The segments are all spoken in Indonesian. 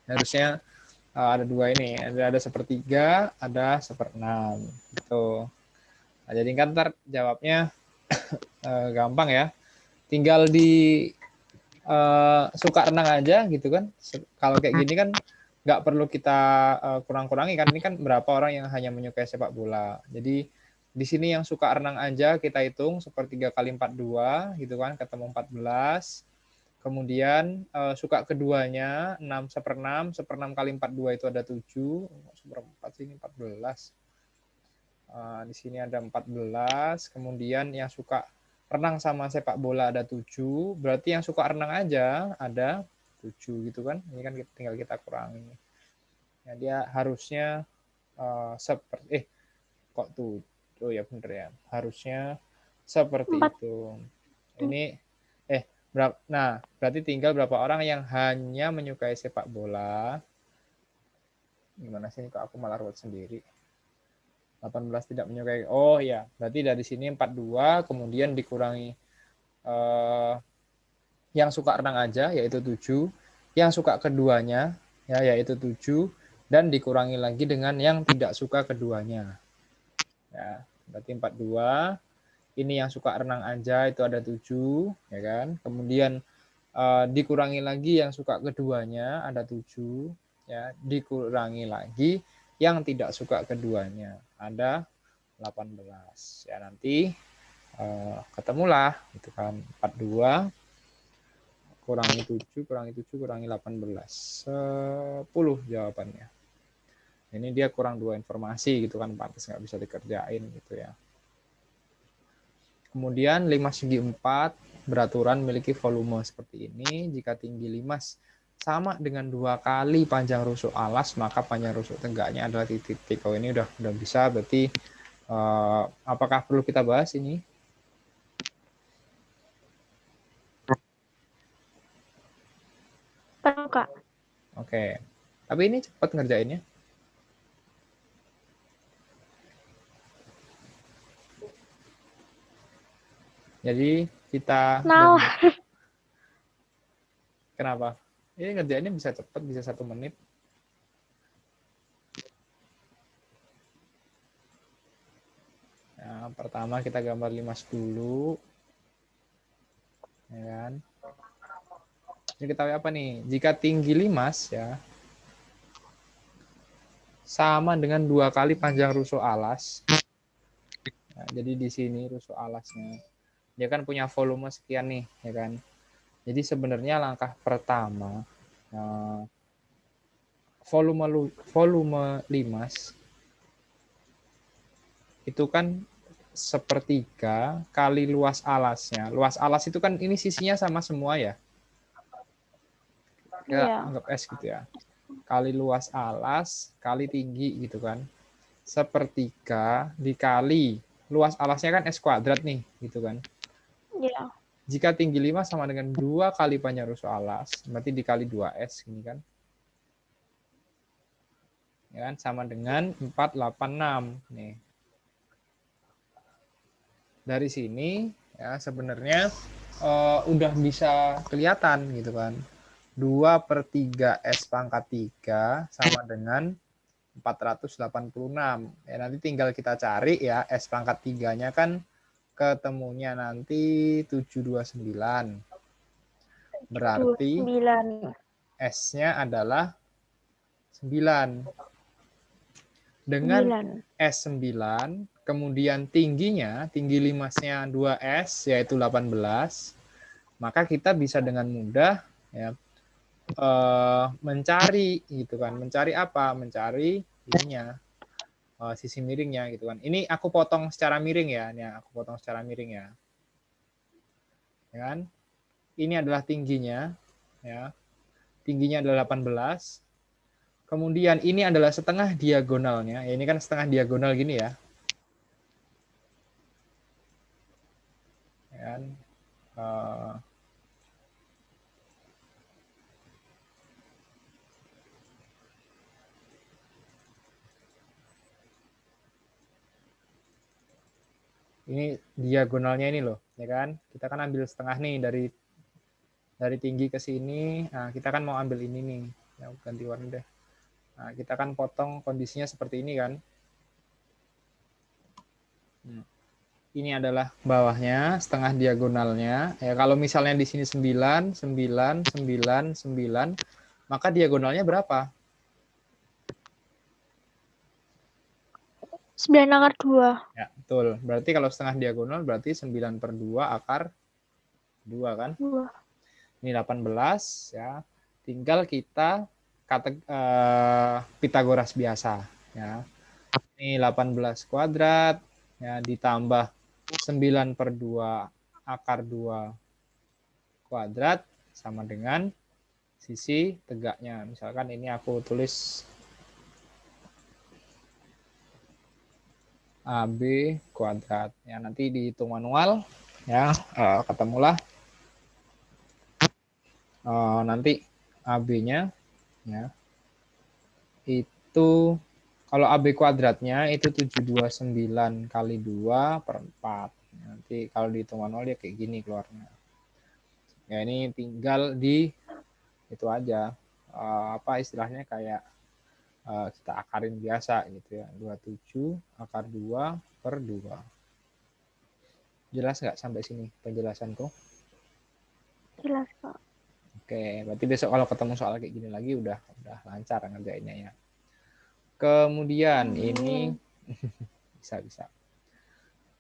Harusnya ada dua ini, ada sepertiga, ada seperenam, gitu. Nah, jadi kan ntar jawabnya gampang ya. Tinggal di suka renang aja gitu kan. Kalau kayak gini kan nggak perlu kita kurang-kurangi kan. Ini kan berapa orang yang hanya menyukai sepak bola. Jadi di sini yang suka renang aja kita hitung sepertiga kali 42 gitu kan, ketemu 14. Kemudian suka keduanya 6 seperenam, seperenam kali 42 itu ada 7, seperempat sini 14. Di sini ada 14, kemudian yang suka renang sama sepak bola ada 7, berarti yang suka renang aja ada 7 gitu kan. Ini kan tinggal kita kurangi. Ya, dia harusnya seperti kok 7. Oh ya bener ya. Harusnya seperti 4. itu. Ini nah, berarti tinggal berapa orang yang hanya menyukai sepak bola. Gimana sih kok aku malah ruwet sendiri. 18 tidak menyukai. Oh ya, berarti dari sini 42 kemudian dikurangi yang suka renang aja yaitu 7, yang suka keduanya ya yaitu 7 dan dikurangi lagi dengan yang tidak suka keduanya. Ya, berarti 42. Ini yang suka renang aja itu ada 7 ya kan. Kemudian dikurangi lagi yang suka keduanya ada 7 ya, dikurangi lagi yang tidak suka keduanya ada 18 ya. Nanti ketemulah itu kan 42 kurangi 7 kurangi 18, 10 jawabannya. Ini dia kurang 2 informasi gitu kan, pantas nggak bisa dikerjain gitu ya. Kemudian 5 segi 4 beraturan memiliki volume seperti ini. Jika tinggi 5 sama dengan 2 kali panjang rusuk alas, maka panjang rusuk tegaknya adalah titik. Oh, ini udah bisa, berarti apakah perlu kita bahas ini? Perlu, Kak. Oke. Tapi ini cepat ngerjainnya. Jadi kita Nah, kenapa? Ini ngerjainnya bisa cepat, bisa 1 menit. Nah, pertama kita gambar 5 dulu. Ya kan? Ini kita apa nih? Jika tinggi 5 ya sama dengan 2 kali panjang rusuk alas. Nah, jadi di sini rusuk alasnya dia kan punya volume sekian nih, ya kan? Jadi sebenarnya langkah pertama volume 5 itu kan sepertiga kali luas alasnya. Luas alas itu kan ini sisinya sama semua ya. Kita iya. anggap S gitu ya. Kali luas alas kali tinggi gitu kan. Sepertiga dikali luas alasnya kan S kuadrat nih gitu kan. Iya. Jika tinggi 5 sama dengan 2 kali panjang rusuk alas, berarti dikali 2S ini kan. Ya kan, sama dengan 486 nih. Dari sini ya sebenarnya udah bisa kelihatan gitu kan. 2/3 S pangkat 3 sama dengan 486. Ya, nanti tinggal kita cari ya S pangkat 3-nya kan ketemunya nanti 729. Berarti 9. S-nya adalah 9. Dengan 9. S9, kemudian tingginya, tinggi limasnya 2S, yaitu 18, maka kita bisa dengan mudah ya, mencari gitu kan. Mencari apa? Mencari ininya, sisi miringnya gitu kan. Ini aku potong secara miring ya. Ini aku potong secara miring ya. Ya kan? Ini adalah tingginya ya. Tingginya adalah 18. Kemudian ini adalah setengah diagonalnya. Ya, ini kan setengah diagonal gini ya. Ya kan? Ini diagonalnya ini loh, ya kan? Kita kan ambil setengah nih dari tinggi ke sini. Nah, kita kan mau ambil ini nih. Ya, ganti warna deh. Nah, kita kan potong kondisinya seperti ini kan. Ini adalah bawahnya, setengah diagonalnya. Ya, kalau misalnya di sini 9, 9, 9, 9, maka diagonalnya berapa? 9/2. Ya, betul. Berarti kalau setengah diagonal berarti 9/2 akar 2 kan? 2. Ini 18 ya. Tinggal kita Pitagoras biasa ya. Ini 18 kuadrat ya ditambah 9/2 akar 2 kuadrat sama dengan sisi tegaknya. Misalkan ini aku tulis AB kuadrat. Ya, nanti dihitung manual ya, ketemulah nanti AB-nya ya. Itu kalau AB kuadratnya itu 729 kali 2/4. Nanti kalau dihitung manual dia kayak gini keluarnya. Ya, ini tinggal di itu aja apa istilahnya kayak kita akarin biasa gitu ya. 27 akar 2/2. Jelas nggak sampai sini penjelasanku? Jelas, Kak. Oke, berarti besok kalau ketemu soal kayak gini lagi udah lancar ngerjainnya ya. Kemudian ini bisa.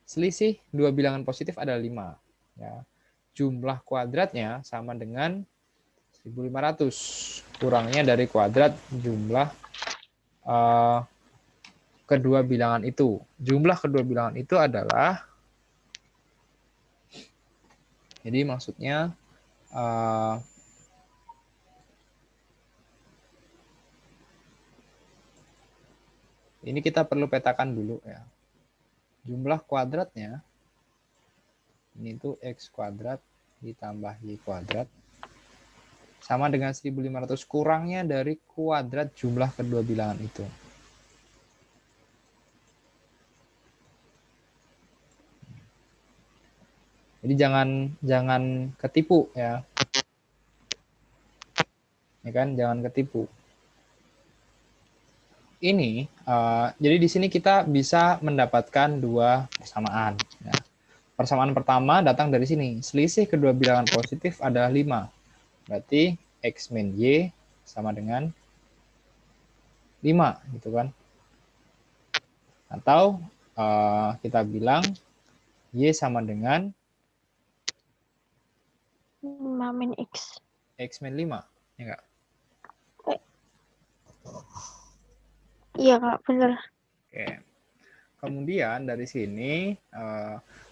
Selisih dua bilangan positif ada 5. Ya. Jumlah kuadratnya sama dengan 1500. Kurangnya dari kuadrat jumlah kedua bilangan itu. Jumlah kedua bilangan itu adalah, jadi maksudnya ini kita perlu petakan dulu ya. Jumlah kuadratnya ini tuh X kuadrat ditambah Y kuadrat sama dengan 1500 kurangnya dari kuadrat jumlah kedua bilangan itu. Jadi jangan ketipu ya. Ya kan, jangan ketipu. Ini jadi di sini kita bisa mendapatkan dua persamaan ya. Persamaan pertama datang dari sini. Selisih kedua bilangan positif adalah 5. Berarti X min Y sama dengan 5 gitu kan. Atau kita bilang Y sama dengan 5 min X. X min 5, ya enggak? Iya, Kak, bener. Oke. Kemudian dari sini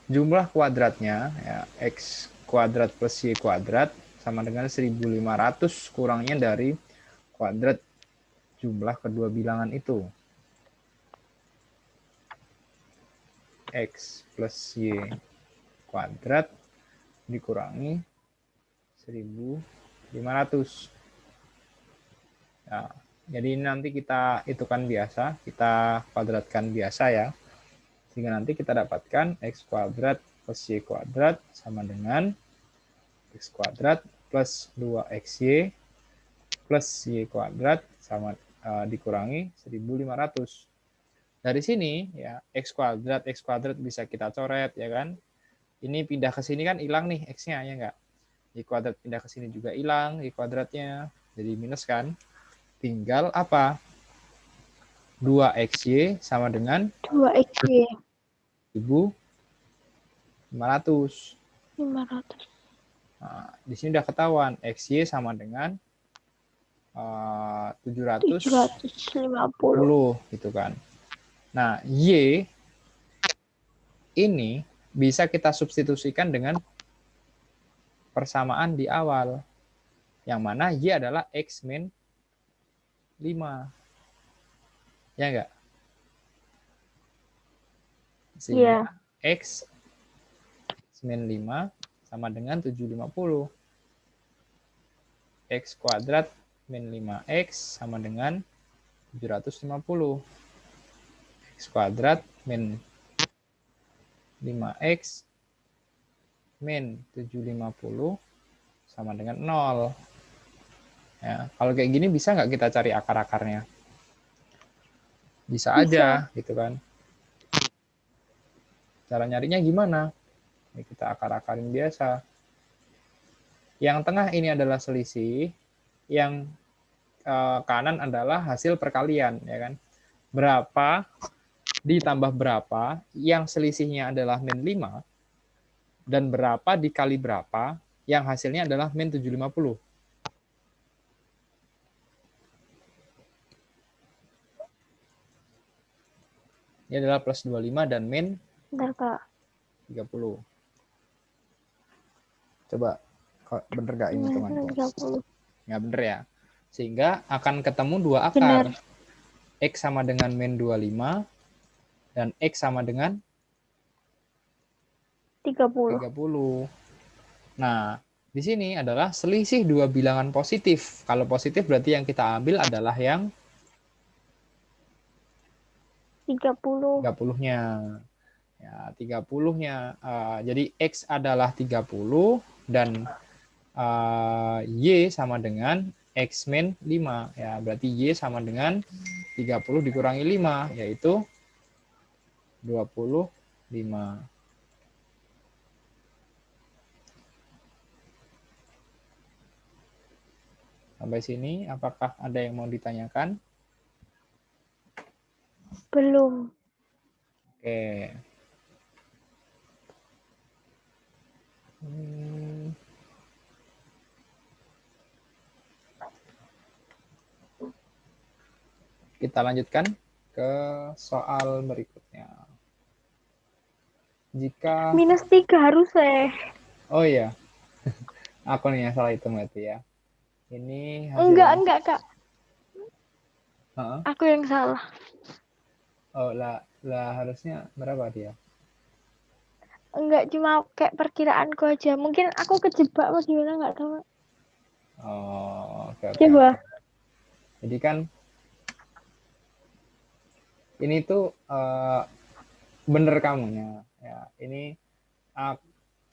jumlah kuadratnya ya, X kuadrat plus Y kuadrat sama dengan 1500 kurangnya dari kuadrat jumlah kedua bilangan itu. X plus Y kuadrat dikurangi 1500. Nah, jadi nanti kita itukan biasa, kita kuadratkan biasa ya. Sehingga nanti kita dapatkan X kuadrat plus Y kuadrat sama dengan X kuadrat plus 2XY plus Y kuadrat sama dikurangi 1500. Dari sini ya X kuadrat bisa kita coret ya kan. Ini pindah ke sini kan hilang nih X-nya ya enggak. Y kuadrat pindah ke sini juga hilang Y kuadratnya. Jadi minus kan. Tinggal apa? 2XY sama dengan 2XY. 1500. 500. Nah, di sini udah ketahuan XY sama dengan 750 gitu kan. Nah, Y ini bisa kita substitusikan dengan persamaan di awal. Yang mana Y adalah X min 5. Ya enggak? Sehingga X min 5 sama dengan 750. X kuadrat min 5X sama dengan 750. X kuadrat min 5X min 750 sama dengan 0. Ya, kalau kayak gini bisa nggak kita cari akar-akarnya? Bisa Bisa. aja, gitu kan. Cara nyarinya gimana? Ya, kita akar-akarin biasa. Yang tengah ini adalah selisih, yang kanan adalah hasil perkalian, ya kan? Berapa ditambah berapa, yang selisihnya adalah min 5, dan berapa dikali berapa, yang hasilnya adalah min 750. Ini adalah plus 25 dan min Bentar, Kak. 30. Coba, bener gak ini temanku? 30. Nggak bener ya? Sehingga akan ketemu dua akar. Benar. X sama dengan min 25 dan X sama dengan 30. 30. Nah, di sini adalah selisih dua bilangan positif. Kalau positif berarti yang kita ambil adalah yang 30. 30-nya. Ya, 30-nya. Jadi X adalah 30 dan Y sama dengan X min 5. Ya, berarti Y sama dengan 30 dikurangi 5, yaitu 25. Sampai sini, apakah ada yang mau ditanyakan? Belum. Oke. Kita lanjutkan ke soal berikutnya. Jika -3 harus oh iya, aku nih yang salah hitung berarti ya. Ini hasilnya. Enggak, Kak. Heeh. Aku yang salah. Oh lah harusnya berapa dia? Enggak, cuma kayak perkiraanku aja. Mungkin aku kejebak apa gimana, nggak tahu. Oh, oke. Coba. Jadi kan ini tuh bener kamunya. Ya, ini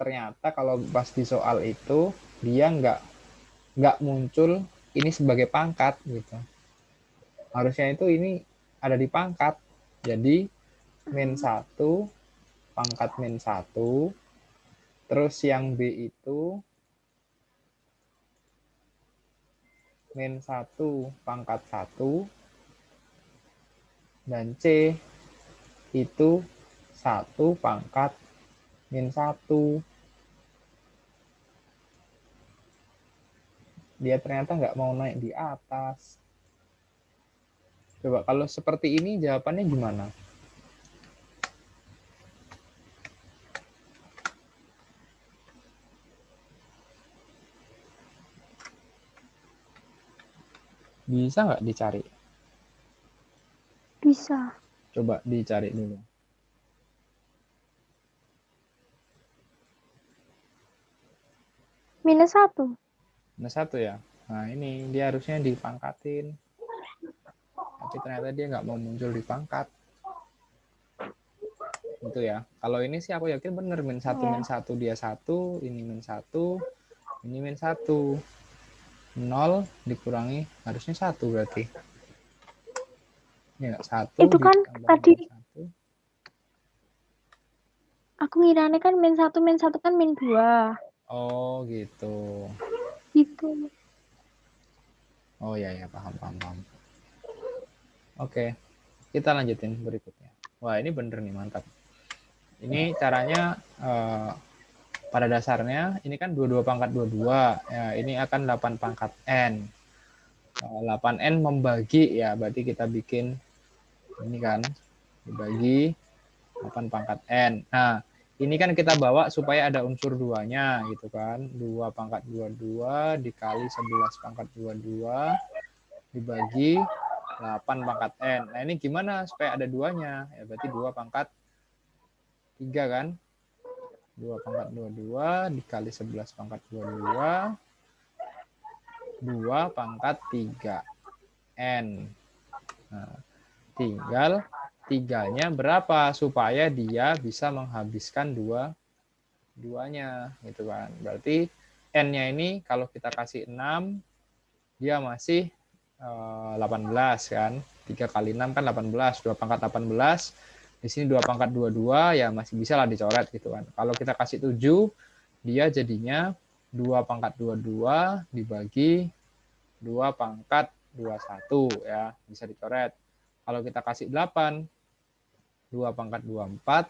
ternyata kalau pas di soal itu dia nggak muncul ini sebagai pangkat gitu. Harusnya itu ini ada di pangkat. Jadi min 1 pangkat min 1, terus yang B itu min 1 pangkat 1, dan C itu 1 pangkat min 1. Dia ternyata nggak mau naik di atas. Coba kalau seperti ini jawabannya gimana? Bisa nggak dicari? Bisa. Coba dicari dulu. -1. Minus 1 ya. Nah ini dia harusnya dipangkatin. Tapi ternyata dia nggak mau muncul di pangkat. Itu ya. Kalau ini sih aku yakin bener. Min 1 min 1 dia 1. Ini min 1. Ini min 1. 0 dikurangi harusnya 1 berarti. Ini 1 Itu kan ditambah tadi min 1. aku ngiranya kan -1 kan -2. Oh gitu. Gitu. Oh ya paham. Oke. Kita lanjutin berikutnya. Wah ini bener nih, mantap. Ini caranya pada dasarnya ini kan 22 pangkat 22. Ya, ini akan 8 pangkat N. 8N membagi ya, berarti kita bikin ini kan dibagi 8 pangkat N. Nah, ini kan kita bawa supaya ada unsur 2-nya gitu kan. 2 pangkat 22 dikali 11 pangkat 22 dibagi 8 pangkat N. Nah, ini gimana supaya ada 2-nya? Ya berarti 2 pangkat 3 kan. 2 pangkat 22 dikali 11 pangkat 22 2 pangkat 3 N. Nah, tinggal 3-nya berapa supaya dia bisa menghabiskan duanya gitu kan. Berarti N-nya ini kalau kita kasih 6 dia masih 18 kan. 3 kali 6 kan 18, 2 pangkat 18. Di sini 2 pangkat 22 ya masih bisa lah dicoret gitu kan. Kalau kita kasih 7, dia jadinya 2 pangkat 22 dibagi 2 pangkat 21 ya, bisa dicoret. Kalau kita kasih 8, 2 pangkat 24,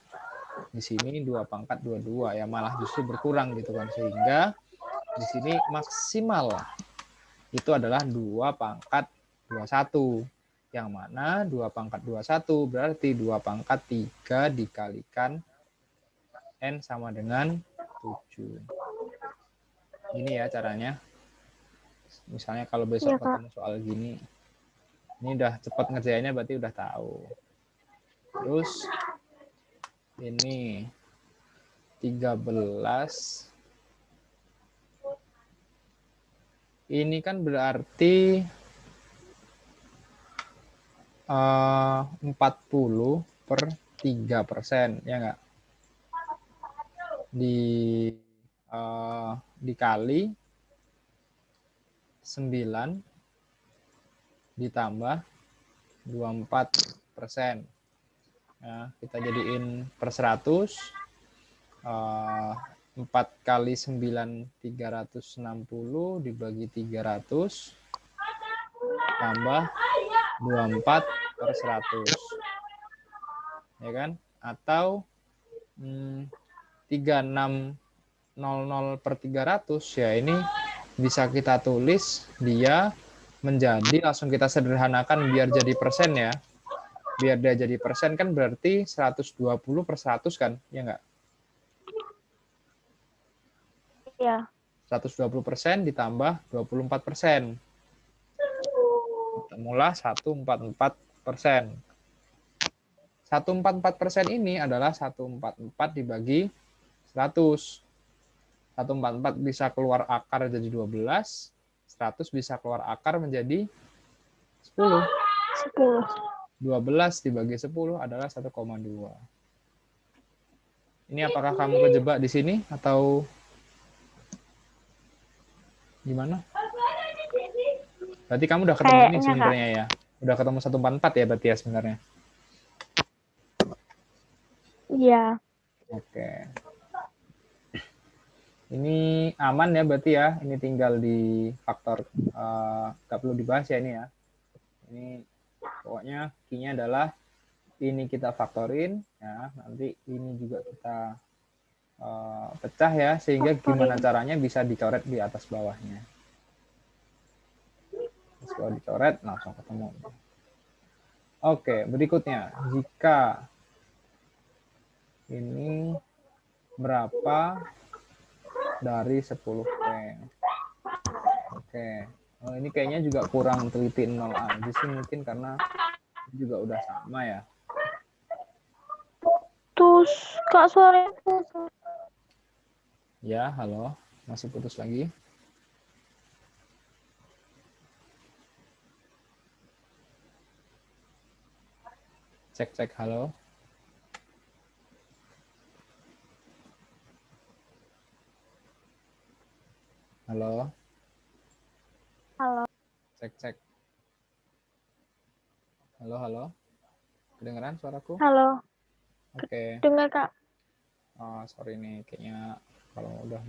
di sini 2 pangkat 22 ya, malah justru berkurang gitu kan. Sehingga di sini maksimal itu adalah 2 pangkat 21. Yang mana 2 pangkat 21 berarti 2 pangkat 3 dikalikan N sama dengan 7. Ini ya caranya. Misalnya kalau besok Iya, Kak. ketemu soal gini, ini udah cepat ngerjainnya berarti udah tahu. Terus ini 13. Ini kan berarti 40/3%, ya nggak? Dikali 9 ditambah 24%. Ya, kita jadiin per 100. 4 kali 9 360 dibagi 300 tambah 24 per 100. Ya kan? Atau 3600 per 300 ya, ini bisa kita tulis dia menjadi, langsung kita sederhanakan biar jadi persen ya. Biar dia jadi persen kan berarti 120 per 100 kan, ya enggak? Iya. 120% ditambah 24%. Ketemulah 144%. 144% ini adalah 144 dibagi 100. 144 bisa keluar akar jadi 12, 100 bisa keluar akar menjadi 10. 10. 12 dibagi 10 adalah 1,2. Ini apakah kamu kejebak di sini atau gimana? Berarti kamu udah ketemu ini sebenarnya ya. Udah ketemu 144 ya berarti ya sebenarnya. Iya. Oke. Ini aman ya berarti ya. Ini tinggal di faktor, nggak perlu dibahas ya ini ya. Ini pokoknya key-nya adalah ini kita faktorin ya. Nanti ini juga kita pecah ya, sehingga gimana caranya bisa dicoret di atas bawahnya. Kalau dicoret langsung ketemu. Oke, berikutnya jika ini berapa dari 10P. Oke. Oh, ini kayaknya juga kurang teliti 0 aja sih mungkin karena juga udah sama ya. Terus Kak suaranya putus. Ya, halo. Masih putus lagi. Cek halo. Halo. Halo. Cek. Halo. Kedengeran suaraku? Halo. Oke. Dengar, Kak. Oh, sorry nih, kayaknya kalau udah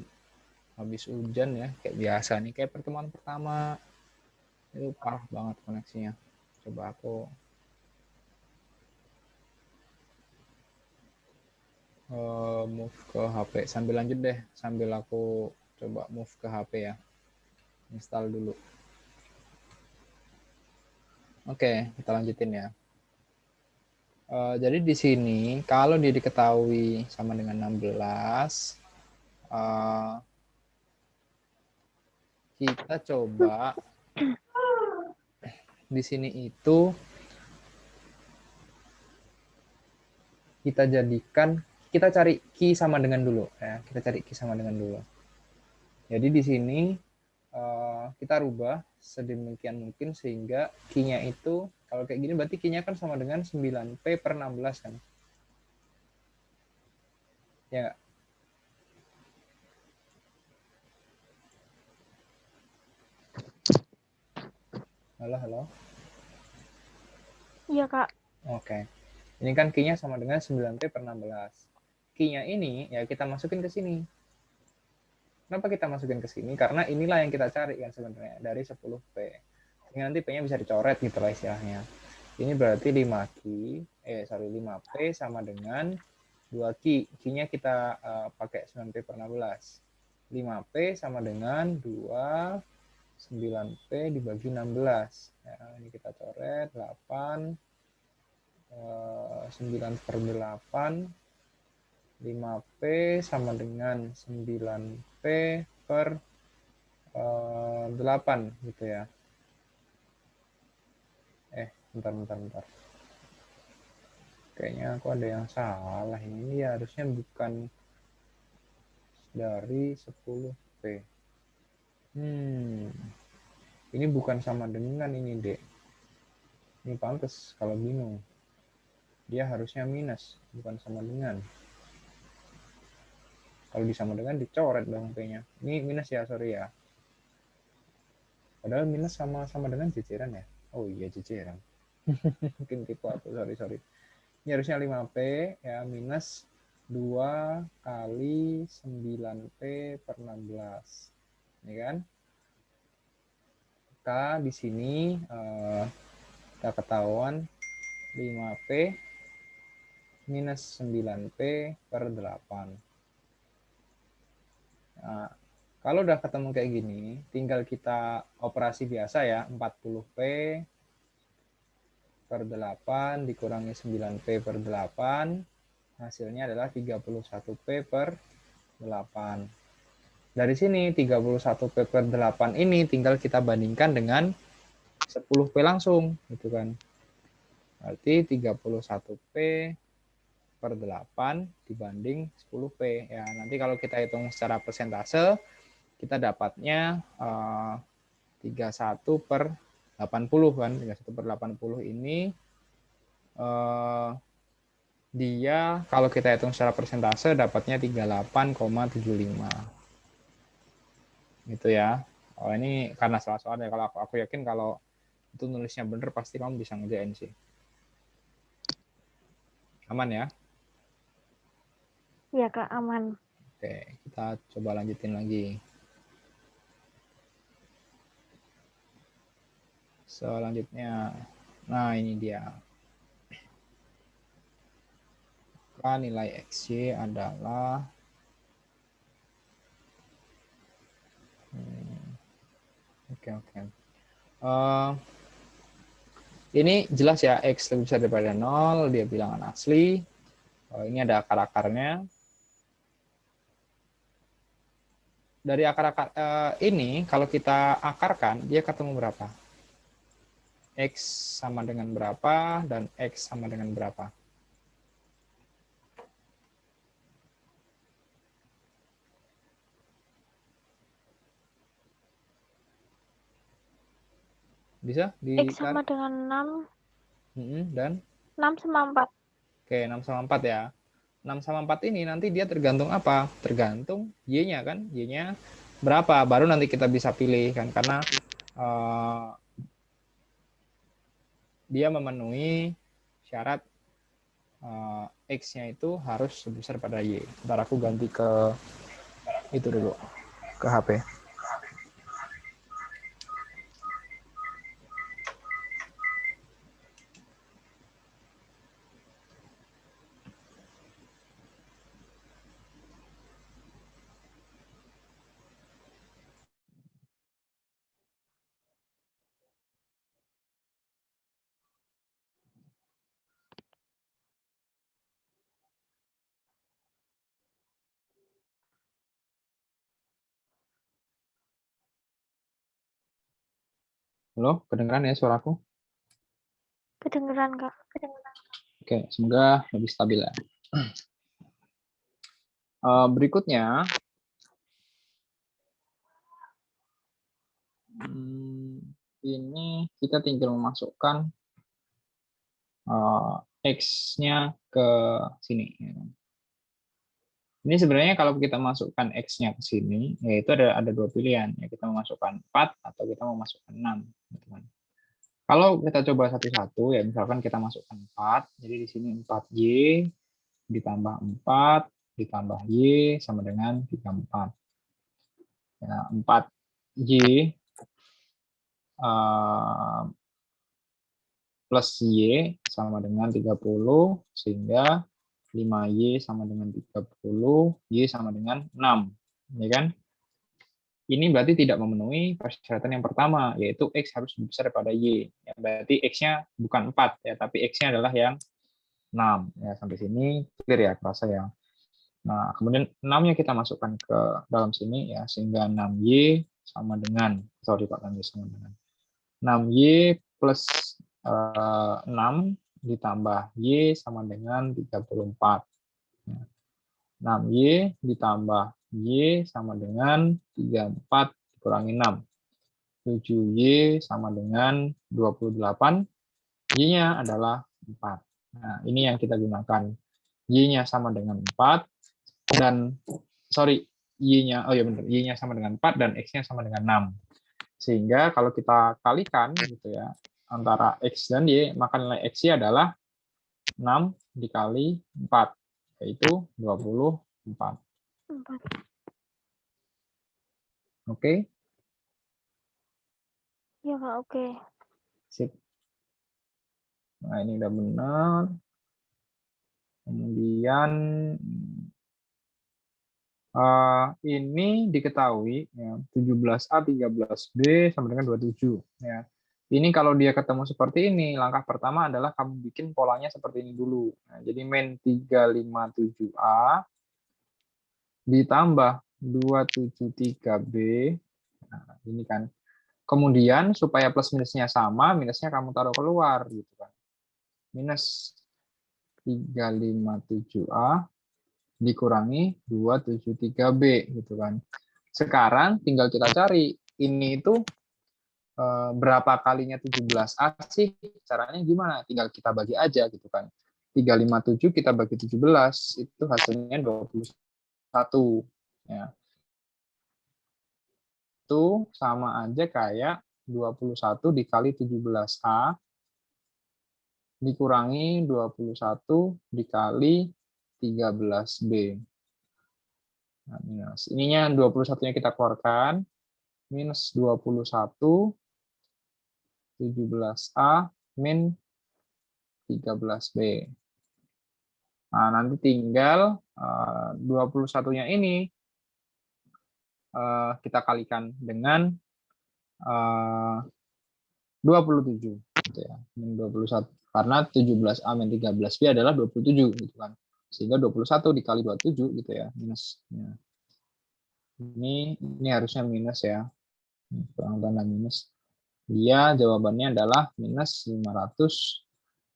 habis hujan ya, kayak biasa nih, kayak pertemuan pertama itu parah banget koneksinya. Coba aku move ke HP. Sambil lanjut deh, sambil aku coba move ke HP ya. Install dulu. Oke, kita lanjutin ya. Jadi di sini kalau dia diketahui sama dengan 16, kita coba di sini itu kita jadikan, kita cari key sama dengan dulu ya. Kita cari key sama dengan dulu. Jadi di sini kita rubah sedemikian mungkin sehingga key-nya itu kalau kayak gini berarti key-nya kan sama dengan 9P per 16 kan. Ya nggak? Halo, halo. Iya, Kak. Oke. Ini kan Q-nya sama dengan 9P per 16. Q-nya ini ya kita masukin ke sini. Kenapa kita masukin ke sini? Karena inilah yang kita cari kan sebenarnya dari 10P. Ini nanti P-nya bisa dicoret gitu lah istilahnya. Ini berarti 5P sama dengan 2Q. Q-nya kita pakai 9P per 16. 5P sama dengan 2 9P dibagi 16. Ya, ini kita coret 8 9 per 8 5P sama dengan 9P per 8 gitu ya. Bentar. Kayaknya aku ada yang salah. Ini ya harusnya bukan dari 10P. Ini bukan sama dengan ini, Dek. Ini pantas kalau bingung. Dia harusnya minus, bukan sama dengan. Kalau disama dengan dicoret dong P-nya. Ini minus ya, sorry ya. Padahal minus sama dengan jajaran ya. Oh iya, jajaran. Mungkin tipe aku, sorry. Ini harusnya 5P ya, minus 2 kali 9P per 16. Ini kan? K di sini udah ketahuan 5P minus 9P per 8. Nah, kalau udah ketemu kayak gini, tinggal kita operasi biasa ya, 40P per 8 dikurangi 9P per 8, hasilnya adalah 31P per 8. Dari sini 31P per 8 ini tinggal kita bandingkan dengan 10P langsung, gitu kan. Berarti 31P per 8 dibanding 10P. Ya, nanti kalau kita hitung secara persentase, kita dapatnya 31 per 80 kan. 31 per 80 ini dia kalau kita hitung secara persentase dapatnya 38,75. Gitu ya. Oh, ini karena salah soal ya. Kalau aku yakin kalau itu nulisnya bener pasti kamu bisa ngerjain sih. Aman ya? Iya, Kak, aman. Oke, kita coba lanjutin lagi. Selanjutnya, nah ini dia. Nilai XY adalah oke. Ini jelas ya, X lebih besar daripada 0, dia bilangan asli. Ini ada akar-akarnya. Dari akar-akar ini, kalau kita akarkan, dia ketemu berapa? X sama dengan berapa, dan X sama dengan berapa? Bisa? X sama dengan 6. Dan? 6 sama 4. Oke, 6 sama 4 ya. 6 sama 4 ini nanti dia tergantung apa? Tergantung Y-nya kan. Y-nya berapa? Baru nanti kita bisa pilih kan. Karena dia memenuhi syarat X-nya itu harus sebesar pada Y. Ntar aku ganti ke itu dulu, ke HP. Halo, kedengeran ya suaraku? Kedengeran, Kak. Oke, semoga lebih stabil ya. Berikutnya, ini kita tinggal memasukkan X-nya ke sini. Ini sebenarnya kalau kita masukkan X-nya ke sini, yaitu ada dua pilihan. Ya, kita memasukkan 4 atau kita memasukkan 6. Teman-teman. Kalau kita coba satu-satu, ya misalkan kita masukkan 4, jadi di sini 4Y ditambah 4 ditambah Y sama dengan 34. Ya, 4Y plus Y sama dengan 30, sehingga 5Y sama dengan 30, Y sama dengan 6. Ya kan? Ini berarti tidak memenuhi persyaratan yang pertama, yaitu X harus lebih besar daripada Y. Ya, berarti X-nya bukan 4, ya, tapi X-nya adalah yang 6. Ya, sampai sini clear ya, kerasa ya. Nah, kemudian 6-nya kita masukkan ke dalam sini, ya, sehingga 6Y sama dengan, sorry Pak, 6Y sama dengan 6Y plus 6 ditambah Y sama dengan 34. 6Y ditambah Y sama dengan 34 dikurangi 6. 7Y sama dengan 28. Y-nya adalah 4. Nah, ini yang kita gunakan. Y-nya sama dengan 4. Dan, sorry, Y-nya, oh ya benar, Y-nya sama dengan 4 dan X-nya sama dengan 6. Sehingga kalau kita kalikan gitu ya, antara X dan Y, maka nilai X-nya adalah 6 dikali 4, yaitu 24. 4. Oke? Ya, Kak, oke. Sip. Nah, ini udah benar. Kemudian ini diketahui ya, 17A 13B sama dengan 27 ya. Ini kalau dia ketemu seperti ini, langkah pertama adalah kamu bikin polanya seperti ini dulu. Nah, jadi min 357A ditambah 273B. Nah, ini kan. Kemudian supaya plus minusnya sama, minusnya kamu taruh keluar gitu kan. Minus 357A dikurangi 273B gitu kan. Sekarang tinggal kita cari ini itu berapa kalinya 17A sih? Caranya gimana? Tinggal kita bagi aja gitu kan. 357 kita bagi 17 itu hasilnya 21 ya. Itu sama aja kayak 21 dikali 17A dikurangi 21 dikali 13B. Nah, minus. Ininya 21-nya kita keluarkan. Minus 21, 17A, min 13B. Nah, nanti tinggal 21-nya ini kita kalikan dengan 27. Gitu ya. Min 21. Karena 17A min 13B adalah 27. Gitu kan. Sehingga 21 dikali 27 gitu ya. Minus. Ya. Ini harusnya minus ya. Kurang tanda minus. Dia jawabannya adalah minus 567.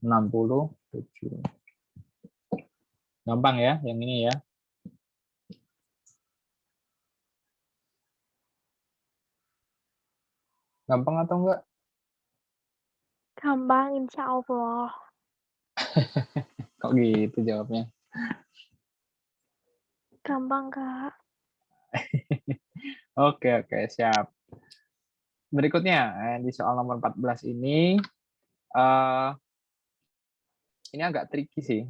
Gampang ya, yang ini ya. Gampang atau enggak? Gampang, insya Allah. Kok gitu jawabnya? Gampang, Kak. Oke, siap. Berikutnya, di soal nomor 14 ini agak tricky sih.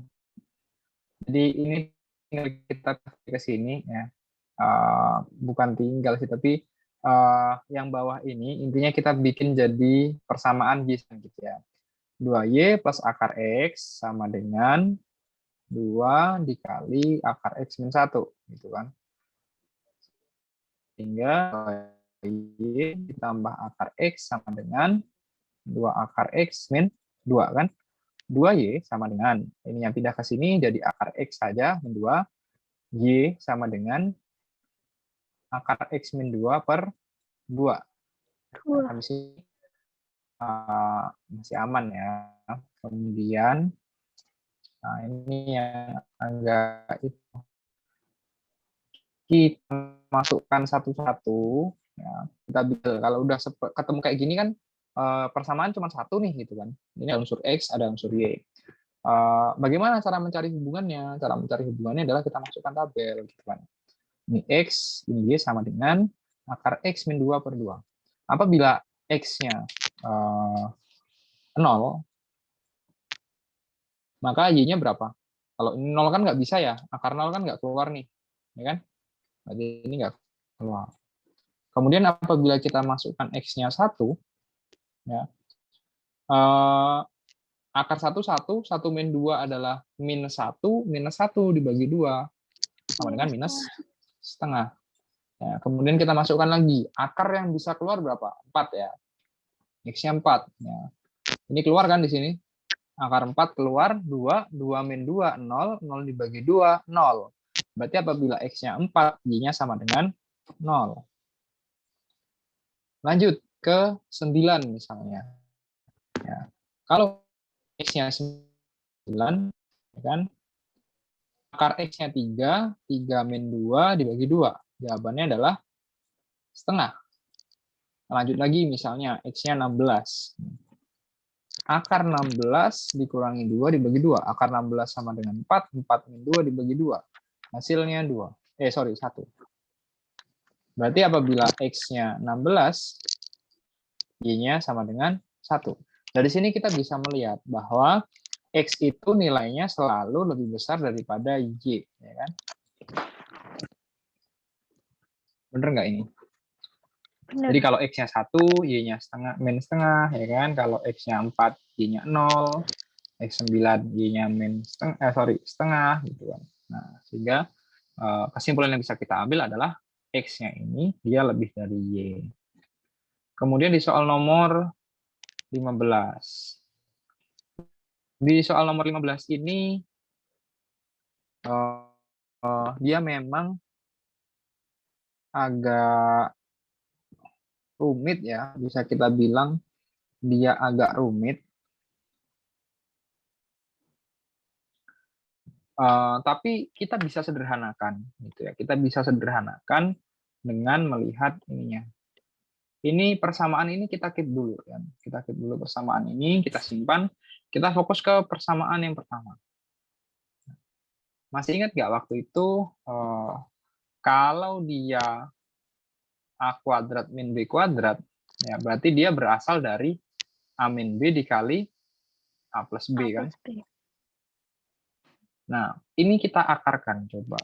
Jadi ini tinggal kita ke sini ya. Bukan tinggal sih, tapi yang bawah ini intinya kita bikin jadi persamaan Y gitu ya. 2Y plus akar X sama dengan 2 dikali akar X min 1 gitu kan. Sehingga Y ditambah akar X sama dengan 2 akar X min 2 kan. 2Y sama dengan, ini yang pindah ke sini jadi akar X saja min 2. Y sama dengan akar X min 2 per 2. Nah, habis ini masih aman ya. Kemudian, nah ini yang agak itu. Kita masukkan satu-satu. Ya, kita bisa, kalau udah ketemu kayak gini kan, persamaan cuma satu nih gitu kan. Ini ada unsur X, ada unsur Y. Bagaimana cara mencari hubungannya? Cara mencari hubungannya adalah kita masukkan tabel gitu kan. Ini X, ini Y sama dengan akar X min 2 per 2. Apabila X-nya 0, maka Y-nya berapa? Kalau ini 0 kan nggak bisa ya, akar 0 kan nggak keluar nih, ya kan? Berarti ini nggak keluar. Kemudian apabila kita masukkan X-nya 1, ya, akar 1, 1 min 2 adalah minus 1 dibagi 2, sama dengan minus setengah. Ya, kemudian kita masukkan lagi, akar yang bisa keluar berapa? 4 ya, X-nya 4. Ya. Ini keluar kan di sini? Akar 4 keluar, 2 min 2, 0 dibagi 2, 0. Berarti apabila X-nya 4, Y-nya sama dengan 0. Lanjut ke 9 misalnya. Ya. Kalau X-nya 9, ya kan? Akar X-nya 3 min 2 dibagi 2. Jawabannya adalah setengah. Lanjut lagi misalnya X-nya 16. Akar 16 dikurangi 2 dibagi 2. Akar 16 sama dengan 4. 4 min 2 dibagi 2. Hasilnya 2. 1. Berarti apabila X-nya 16, Y-nya sama dengan 1. Dari sini kita bisa melihat bahwa X itu nilainya selalu lebih besar daripada Y. Ya kan? Bener nggak ini? Benar. Jadi kalau X-nya 1, Y-nya min setengah, ya kan? Kalau X-nya 4, Y-nya 0, X9, Y-nya setengah, gitu kan. Nah, sehingga kesimpulan yang bisa kita ambil adalah X-nya ini dia lebih dari Y. Kemudian di soal nomor 15. Di soal nomor 15 ini, dia memang agak rumit ya, bisa kita bilang dia agak rumit. Tapi kita bisa sederhanakan, gitu ya. Kita bisa sederhanakan dengan melihat ininya. Ini persamaan ini kita keep dulu, ya. Kita keep dulu persamaan ini, kita simpan. Kita fokus ke persamaan yang pertama. Masih ingat nggak waktu itu kalau dia A kuadrat min B kuadrat, ya berarti dia berasal dari A min B dikali A plus B kan? Nah, ini kita akarkan coba.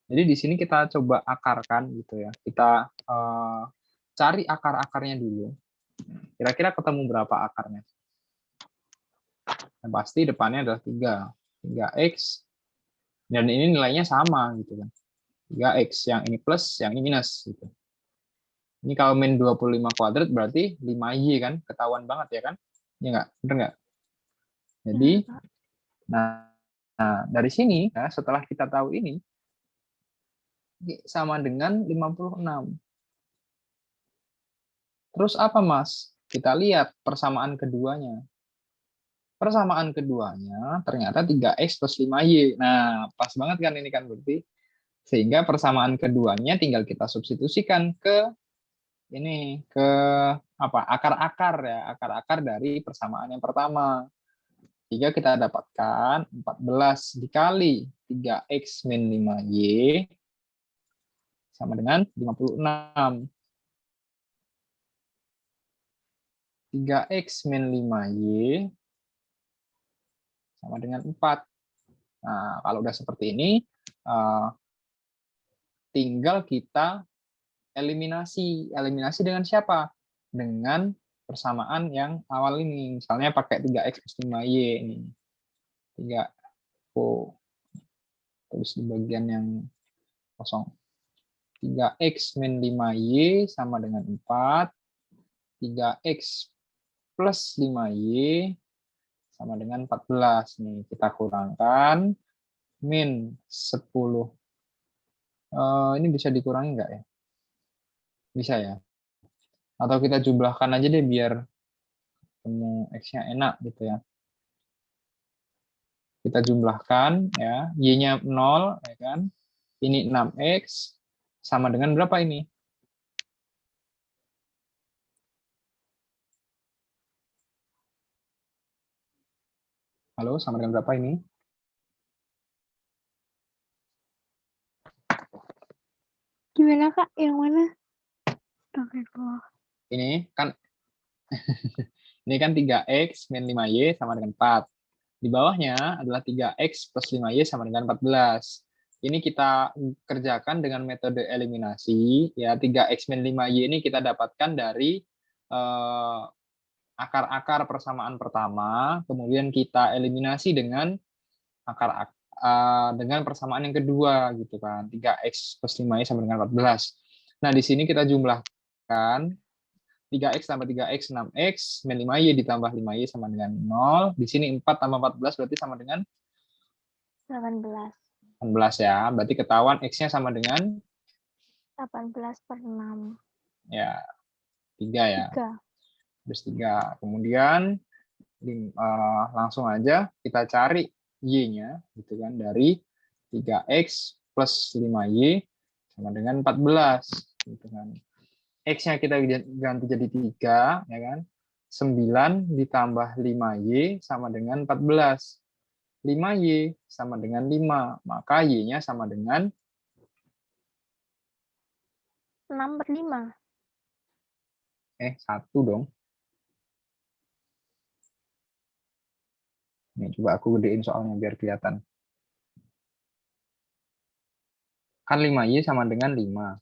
Jadi di sini kita coba akarkan gitu ya. Kita cari akar-akarnya dulu. Kira-kira ketemu berapa akarnya? Yang pasti depannya adalah 3x, dan ini nilainya sama gitu kan. 3x, yang ini plus, yang ini minus gitu. Ini kalau min 25 kuadrat berarti 5y kan, ketahuan banget ya kan? Ya nggak? Bener nggak? Jadi, nah dari sini, ya, setelah kita tahu ini, sama dengan 56. Terus apa, Mas? Kita lihat persamaan keduanya. Persamaan keduanya ternyata 3x plus 5y. Nah, pas banget kan ini kan berarti. Sehingga persamaan keduanya tinggal kita substitusikan ke ini, ke apa? Akar-akar ya, akar-akar dari persamaan yang pertama. Sehingga kita dapatkan 14 dikali 3x min 5y sama dengan 56. 3x min 5y sama dengan 4. Nah, kalau udah seperti ini, tinggal kita eliminasi. Eliminasi dengan siapa? Dengan persamaan yang awal ini. Misalnya pakai 3x plus 5y ini. 3, tulis di bagian yang kosong. 3x min 5y sama dengan 4. 3x plus 5y sama dengan 14. Nih, kita kurangkan. Min 10. Ini bisa dikurangi nggak ya? Bisa ya? Atau kita jumlahkan aja deh biar ketemu X-nya enak gitu ya. Kita jumlahkan ya, Y-nya 0 ya kan. Ini 6X sama dengan berapa ini? Halo, sama dengan berapa ini? Gimana Kak? Yang mana? Astagfirullah. Ini kan Ini kan 3X min 5Y sama dengan 4. Di bawahnya adalah 3X plus 5Y sama dengan 14. Ini kita kerjakan dengan metode eliminasi. Ya, 3X min 5Y ini kita dapatkan dari akar-akar persamaan pertama, kemudian kita eliminasi dengan dengan persamaan yang kedua gitu kan. 3X plus 5Y sama dengan 14. Nah, di sini kita jumlahkan 3X tambah 3X 6X min 5Y ditambah 5Y sama dengan 0. Di sini 4 tambah 14 berarti sama dengan 18. 18 ya. Berarti ketahuan X-nya sama dengan 18 per 6. ya 3 ya. 3. Terus 3. Kemudian langsung aja kita cari Y-nya gitu kan, dari 3X plus 5Y sama dengan 14 gitu kan. X-nya kita ganti jadi 3 ya kan. 9 ditambah 5Y sama dengan 14. 5Y sama dengan 5, maka Y-nya sama dengan 6 per 5. 1 dong. Nih, coba aku gedein soalnya biar kelihatan. Kan 5Y sama dengan 5.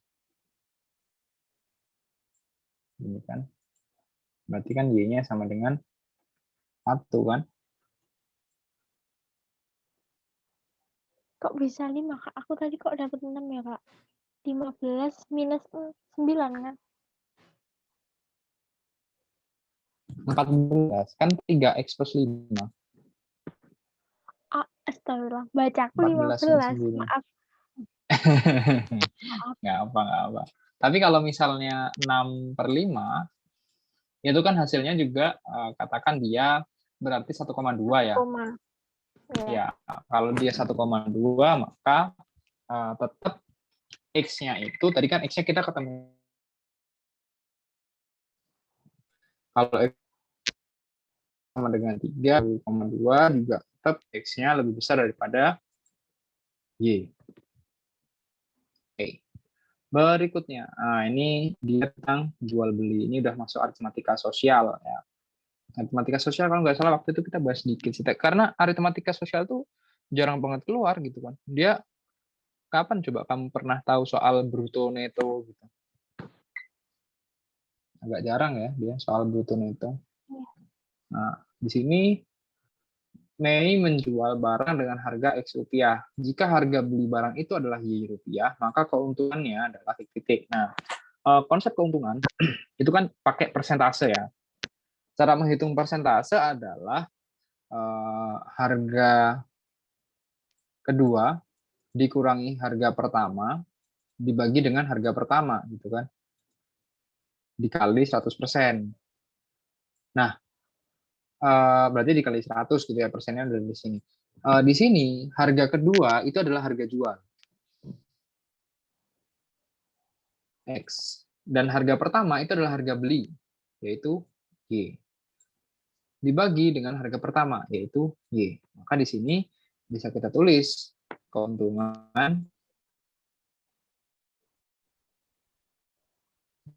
Ini kan. Berarti kan Y-nya sama dengan 1 kan. Kok bisa 5, Kak? Aku tadi kok dapat 6 ya, Kak? 15 minus 9 kan? 14 kan 3X plus 5. Astagfirullah. Bacaku 14 15. Maaf. Nggak apa. Tapi kalau misalnya 6 per 5, itu kan hasilnya juga katakan dia berarti 1,2 ya. Ya, kalau dia 1,2 maka tetap X-nya itu, tadi kan X-nya kita ketemu. Kalau X sama dengan 3,2 juga tetap X-nya lebih besar daripada Y. Oke. Berikutnya, ini dia tentang jual beli. Ini udah masuk aritmatika sosial ya. Aritmatika sosial kalau nggak salah waktu itu kita bahas sedikit sih. Karena aritmatika sosial tuh jarang banget keluar gitu kan. Dia kapan coba kamu pernah tahu soal bruto neto gitu? Agak jarang ya dia soal bruto neto. Nah, di sini Mei menjual barang dengan harga X rupiah. Jika harga beli barang itu adalah Y rupiah, maka keuntungannya adalah titik. Nah, konsep keuntungan itu kan pakai persentase ya. Cara menghitung persentase adalah harga kedua dikurangi harga pertama dibagi dengan harga pertama gitu kan. Dikali 100%. Nah, berarti dikali 100 gitu ya, persennya ada di sini. Di sini harga kedua itu adalah harga jual X, dan harga pertama itu adalah harga beli yaitu Y, dibagi dengan harga pertama yaitu Y. Maka di sini bisa kita tulis keuntungan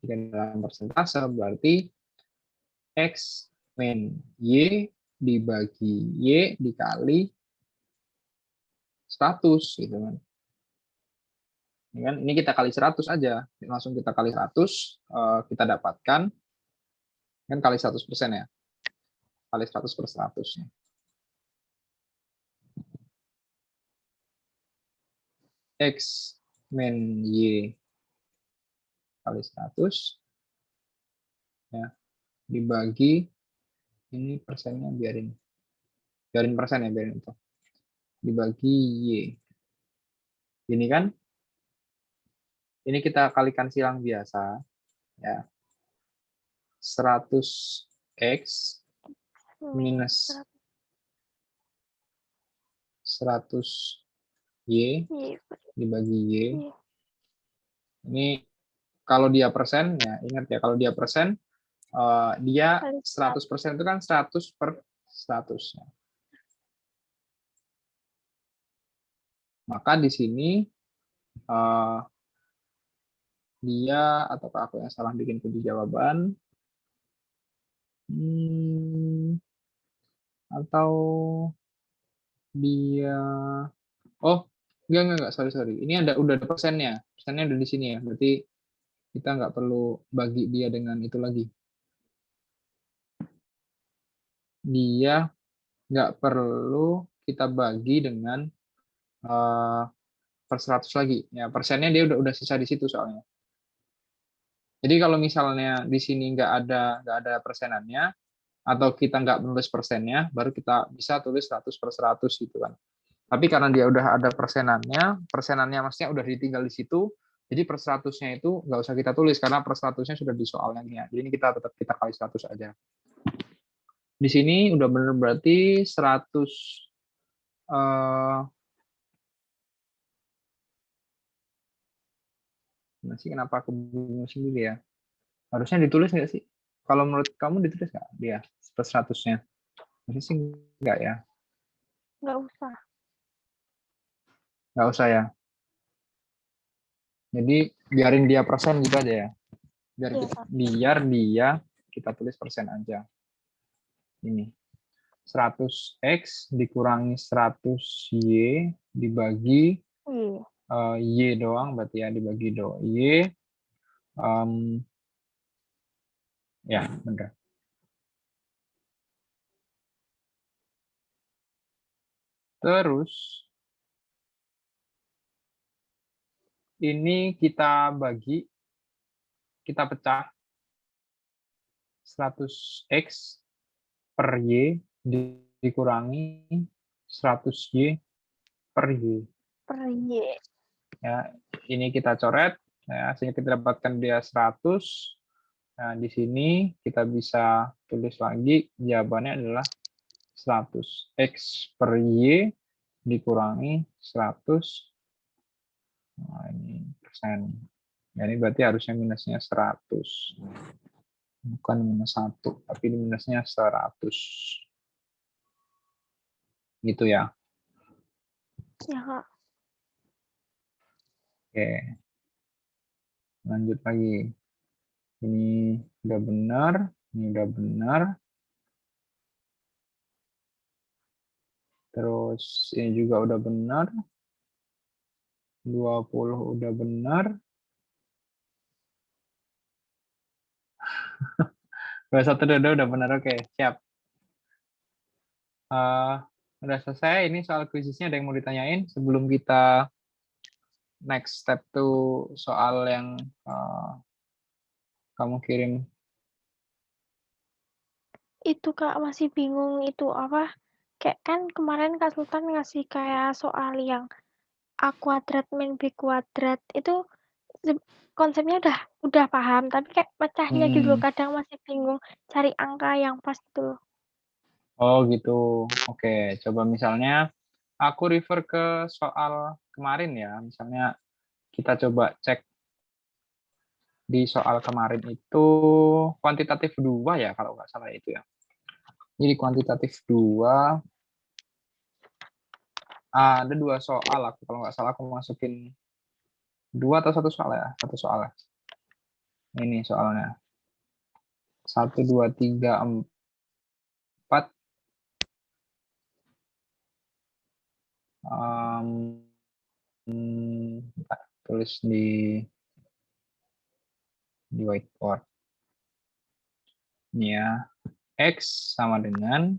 dalam persentase berarti X min Y dibagi Y dikali 100 gitu kan. Ini kita kali 100 aja, langsung kita kali 100, kita dapatkan kan kali 100% ya, kali 100 per 100 nya. X min Y kali 100 ya, dibagi ini persennya biarin persen ya, biarin itu, dibagi Y. Ini kan, ini kita kalikan silang biasa ya, 100X minus 100Y dibagi Y. Ini kalau dia persen ya, ingat ya, kalau dia persen dia 100% itu kan 100 per 100. Maka di sini dia, ataukah aku yang salah bikin kunci jawaban? Atau dia, oh enggak, sorry. Ini udah ada persennya. Persennya udah di sini ya. Berarti kita nggak perlu bagi dia dengan itu lagi. Dia nggak perlu kita bagi dengan per 100 lagi. Ya, persennya dia udah sisa di situ soalnya. Jadi kalau misalnya di sini nggak ada persenannya, atau kita nggak menulis persennya, baru kita bisa tulis 100 per 100 gitu kan. Tapi karena dia udah ada persenannya maksudnya udah ditinggal di situ, jadi per 100-nya itu nggak usah kita tulis karena per 100-nya sudah di soalnya. Jadi ini kita kali 100 aja. Di sini udah bener berarti 100 masih kenapa aku bingung sendiri ya? Harusnya ditulis nggak sih? Kalau menurut kamu ditulis nggak dia per 100-nya? Harusnya sih nggak ya? Nggak usah. Nggak usah ya. Jadi biarin dia persen gitu aja ya. Iya, Kak. Biar dia kita tulis persen aja. Ini 100x dikurangi 100y dibagi Iya. y doang berarti ya, dibagi y. Ya benar. Terus ini kita pecah 100x per y dikurangi 100y per y. Per Y. Ya, ini kita coret, ya, sehingga kita dapatkan dia 100. Nah, di sini kita bisa tulis lagi, jawabannya adalah 100x per y dikurangi 100. Nah, ini persen. Ya, ini berarti harusnya minusnya 100. Bukan minus 1, tapi minusnya 100. Gitu ya. Ya, Kak. Oke. Lanjut lagi. Ini udah benar, ini udah benar. Terus ini juga udah benar. 20 udah benar. 21 udah benar, oke, siap. Udah selesai, ini soal kuisisnya ada yang mau ditanyain sebelum kita next step to soal yang kamu kirim. Itu, Kak, masih bingung itu apa? Kayak kan kemarin Kak Sultan ngasih kayak soal yang A kuadrat min B kuadrat itu konsepnya udah paham, tapi kayak pecahnya gitu loh, kadang masih bingung cari angka yang pas gitu loh. Oh gitu, oke. Coba misalnya aku refer ke soal kemarin ya, misalnya kita coba cek di soal kemarin itu kuantitatif 2 ya, kalau nggak salah itu ya. Jadi kuantitatif 2, ada 2 soal, aku kalau nggak salah aku masukin 2 atau 1 soal ya, 1 soal ya. Ini soalnya 1, 2, 3, 4. Tulis di whiteboard. Ini ya, X sama dengan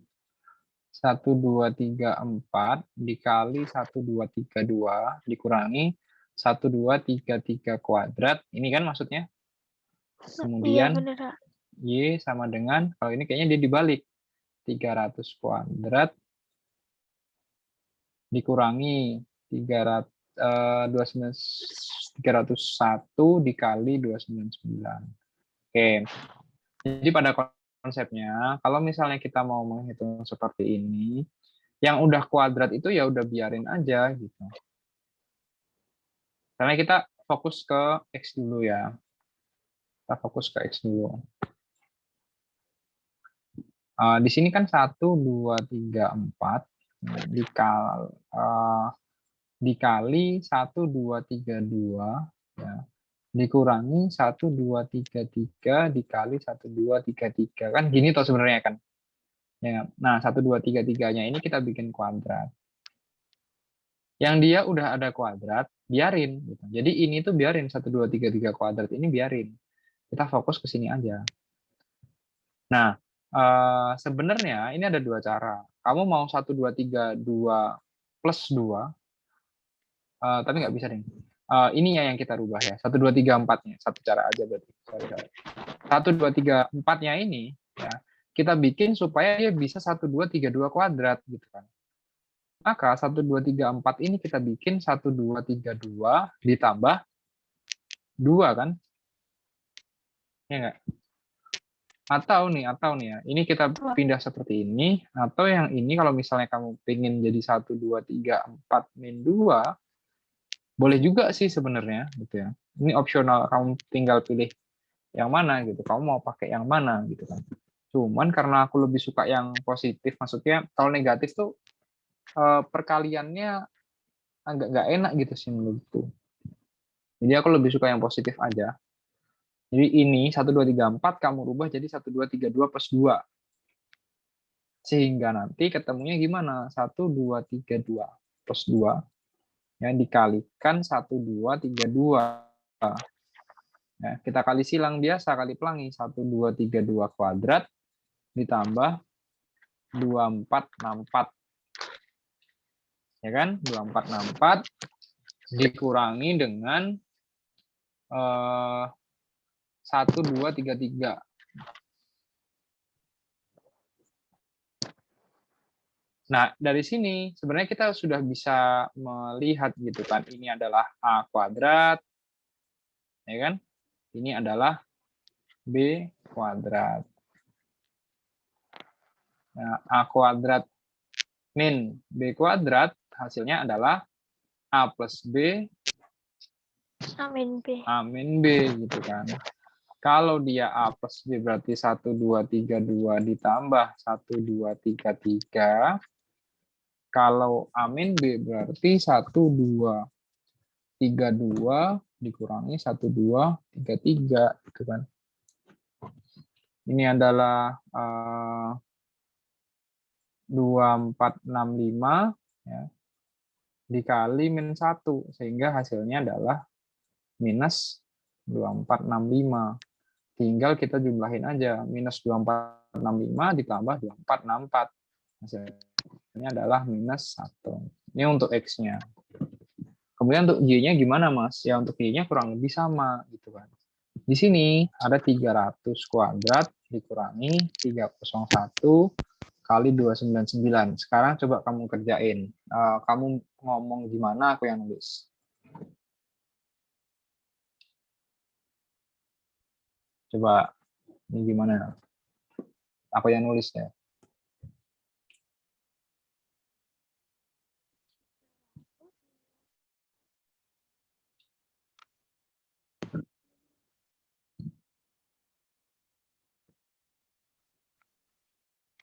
1, 2, 3, 4 dikali 1, 2, 3, 2 dikurangi 1, 2, 3, 3 kuadrat. Ini kan maksudnya. Iya, Kemudian bener, Kak. Y sama dengan, kalau ini kayaknya dia dibalik, 300 kuadrat dikurangi 301 dikali 299. Oke, jadi pada konsepnya, kalau misalnya kita mau menghitung seperti ini, yang udah kuadrat itu ya udah biarin aja gitu. Karena kita fokus ke X dulu ya. Kita fokus ke X dulu. Di sini kan 1, 2, 3, 4 dikali 1, 2, 3, 2 ya, dikurangi 1, 2, 3, 3 dikali 1, 2, 3, 3. Kan gini toh sebenarnya kan. Ya. Nah, 1, 2, 3, 3-nya ini kita bikin kuadrat. Yang dia udah ada kuadrat, biarin. Gitu. Jadi ini tuh biarin, 1, 2, 3, 3 kuadrat ini biarin. Kita fokus ke sini aja. Nah, sebenarnya ini ada dua cara. Kamu mau 1, 2, 3, 2 plus 2, tapi nggak bisa deh. Ininya yang kita rubah ya, 1, 2, 3, 4-nya. Satu cara aja berarti. 1, 2, 3, 4-nya ini, ya, kita bikin supaya dia bisa 1, 2, 3, 2 kuadrat. Gitu kan. Maka 1, 2, 3, 4 ini kita bikin 1, 2, 3, 2 ditambah 2 kan? Ya nggak? Atau nih ya, ini kita pindah seperti ini, atau yang ini kalau misalnya kamu pengen jadi 1, 2, 3, 4, min 2, boleh juga sih sebenarnya, gitu ya. Ini opsional, kamu tinggal pilih yang mana gitu, kamu mau pakai yang mana gitu kan. Cuman karena aku lebih suka yang positif, maksudnya kalau negatif tuh perkaliannya agak nggak enak gitu sih menurutku. Jadi aku lebih suka yang positif aja. Jadi ini 1, 2, 3, 4 kamu rubah jadi 1, 2, 3, 2 plus 2. Sehingga nanti ketemunya gimana? 1, 2, 3, 2 plus 2 ya, dikalikan 1, 2, 3, 2. Ya, kita kali silang biasa, kali pelangi. 1, 2, 3, 2 kuadrat ditambah 2, 4, 6, 4. Ya kan? 2, 4, 6, 4 dikurangi dengan 1, 2, 3, 3. Nah, dari sini sebenarnya kita sudah bisa melihat gitu kan, ini adalah A kuadrat, ya kan? Ini adalah B kuadrat. Nah, A kuadrat min B kuadrat hasilnya adalah A plus B Amin B. A min B gitu kan. Kalau dia A plus B berarti 1, 2, 3, 2 ditambah 1, 2, 3, 3. Kalau A min B berarti 1, 2, 3, 2 dikurangi 1, 2, 3, 3 gitu kan. Ini adalah 2465 ya, dikali min 1 sehingga hasilnya adalah minus 2465. Tinggal kita jumlahin aja, minus 2465 ditambah 2464. Hasilnya adalah minus 1. Ini untuk X-nya. Kemudian untuk Y-nya gimana, Mas? Ya untuk Y-nya kurang lebih sama gitu kan. Di sini ada 300 kuadrat dikurangi 301 kali 299. Sekarang coba kamu kerjain. Kamu ngomong gimana, aku yang nulis. Coba, ini gimana? Aku yang nulis ya.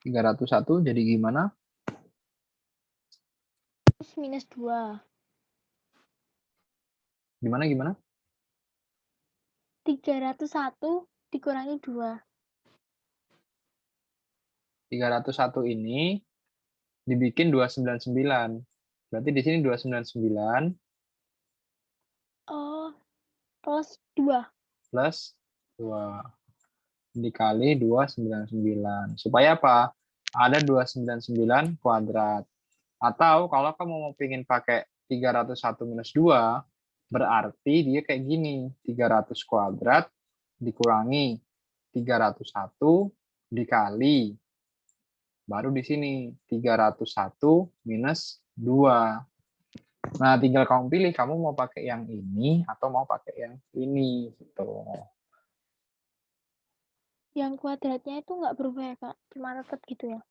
-301 jadi gimana? Minus 2. Gimana? 301 dikurangi 2. 301 ini dibikin 299. Berarti di sini 299 Oh, plus 2. plus 2 dikali 299. Supaya apa? Ada 299 kuadrat. Atau kalau kamu mau pengen pakai 301 minus 2, berarti dia kayak gini. 300 kuadrat dikurangi 301 dikali. Baru di sini 301 minus 2. Nah, tinggal kamu pilih kamu mau pakai yang ini atau mau pakai yang ini gitu. Yang kuadratnya itu nggak berubah ya, Kak? Cuma tetap gitu ya?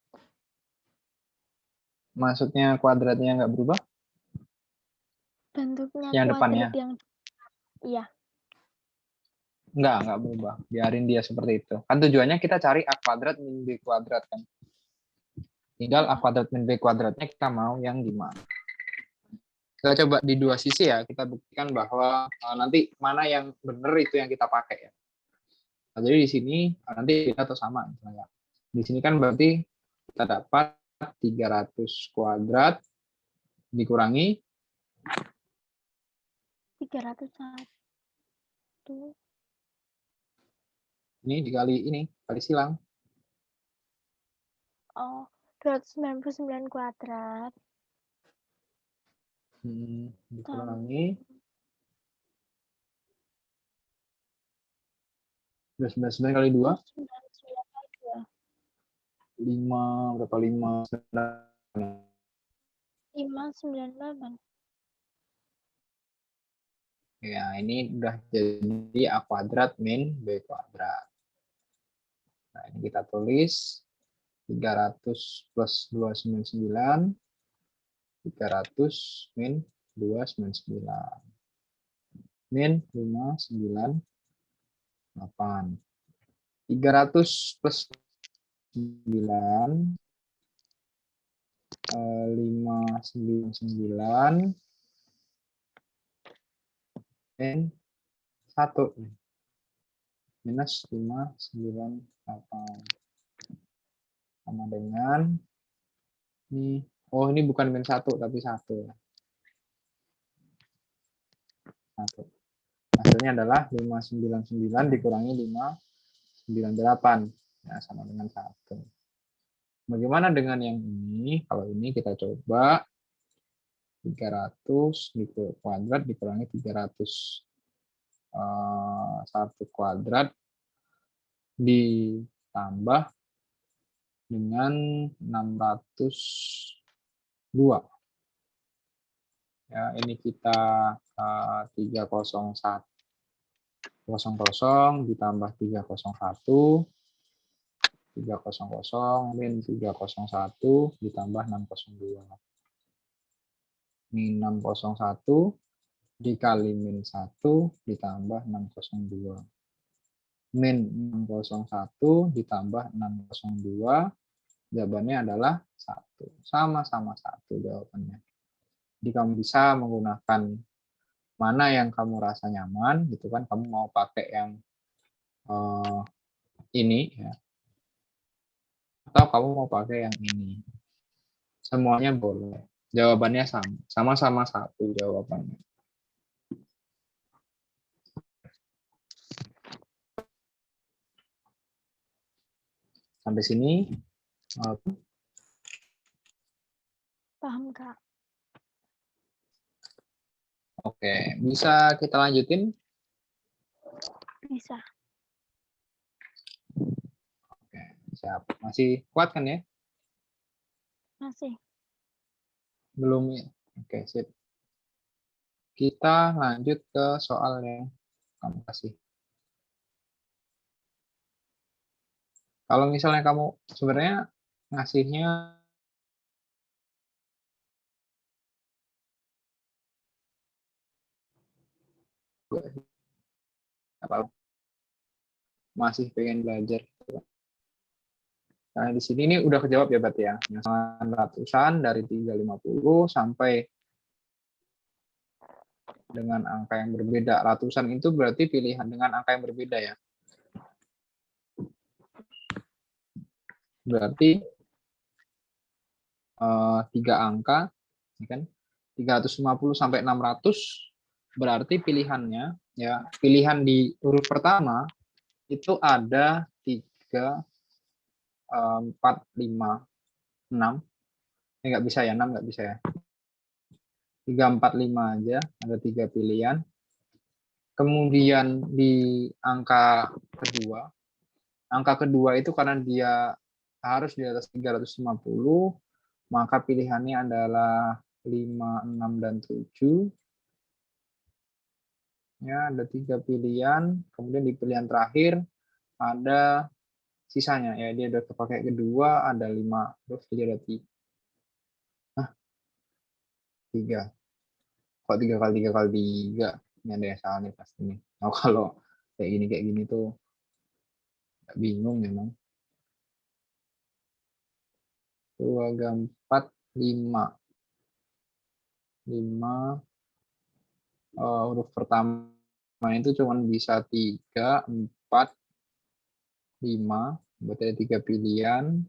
Maksudnya kuadratnya nggak berubah? Bentuknya Yang depannya? kuadrat yang... Iya. Nggak berubah. Biarin dia seperti itu. Kan tujuannya kita cari A kuadrat min B kuadrat kan. Tinggal A kuadrat min B kuadratnya kita mau yang gimana. Kita coba di dua sisi ya, kita buktikan bahwa nanti mana yang benar itu yang kita pakai ya. Nah, jadi di sini nanti beda atau sama misalnya. Di sini kan berarti kita dapat 300 kuadrat dikurangi 301. ini dikali ini, kali silang. Oh, 299 kuadrat. Dikurangi 299 kali 2. 299 kali 2. 5 berapa 5 598. ya, ini udah jadi A kuadrat min B kuadrat. Nah, ini kita tulis 300 plus 299 300 min 299 min 598. 300 plus 9 599 min 1 minus 598 sama dengan ini. Oh, ini bukan min 1 tapi 1. Hasilnya adalah 599 dikurangi 598 ya, sama dengan 1. Bagaimana dengan yang ini? Kalau ini kita coba 300 kuadrat dikurangi 300 1 kuadrat ditambah dengan 602. Ya, ini kita 301 ditambah 301 min 301 ditambah 602. Min 601 dikali min 1 ditambah 602. Min 601 ditambah 602, jawabannya adalah 1. Sama-sama 1 jawabannya. Jadi kamu bisa menggunakan mana yang kamu rasa nyaman, gitu kan. Kamu mau pakai yang ini, ya. Atau kamu mau pakai yang ini. Semuanya boleh. Jawabannya sama. Sama-sama 1 jawabannya. Sampai sini. Paham, Kak? Oke, bisa kita lanjutin? Bisa. Oke, siap. Masih kuat kan ya? Masih. Belum ya? Oke, sip. Kita lanjut ke soal yang kamu kasih. Kalau misalnya kamu sebenarnya ngasihnya apa, masih pengen belajar. Nah, di sini ini udah kejawab ya berarti ya. Yang ratusan dari 350 sampai dengan angka yang berbeda. Ratusan itu berarti pilihan dengan angka yang berbeda ya. Berarti 3 angka, ya kan? 350 sampai 600 berarti pilihannya ya, pilihan di huruf pertama itu ada 3 4 5 6. Ini nggak bisa ya, 6 nggak bisa ya. 3 4 5 aja, ada 3 pilihan. Kemudian di angka kedua itu karena dia harus di atas 350, maka pilihannya adalah 5, 6, dan 7. Ya, ada 3 pilihan. Kemudian di pilihan terakhir ada sisanya ya, dia udah kepakai kedua, ada 5, terus jadi ada 3. 3. Kok 3 kali 3 kali 3? Ini ada yang salah nih pasti nih. Nah, kalau kayak gini tuh bingung memang. 2, 4, 5. 5 huruf pertama itu cuma bisa 3, 4, 5. Berarti ada 3 pilihan.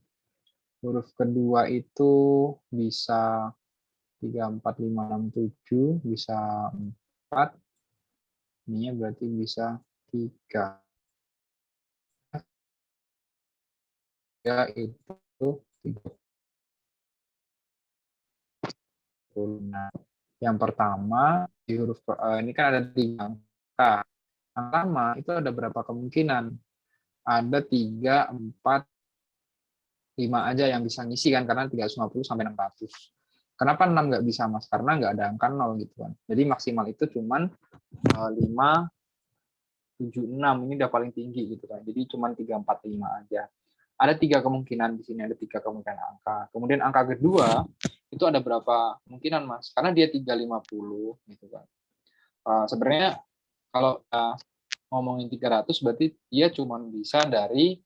Huruf kedua itu bisa 3, 4, 5, 6, 7, bisa 4. Ininya berarti bisa 3. Ya, itu 36. Yang pertama, di huruf ini kan ada 3 angka. Yang pertama, itu ada berapa kemungkinan? Ada 3, 4, 5 aja yang bisa ngisi kan, karena 350 sampai 600. Kenapa 6 nggak bisa, Mas? Karena nggak ada angka 0 gitu kan. Jadi maksimal itu cuman 5, 7, 6. Ini udah paling tinggi gitu kan. Jadi cuman 3, 4, 5 aja. Ada 3 kemungkinan di sini, ada 3 kemungkinan angka. Kemudian angka kedua, itu ada berapa kemungkinan, Mas? Karena dia 350 gitu kan. Sebenarnya kalau ngomongin 300 berarti dia cuma bisa dari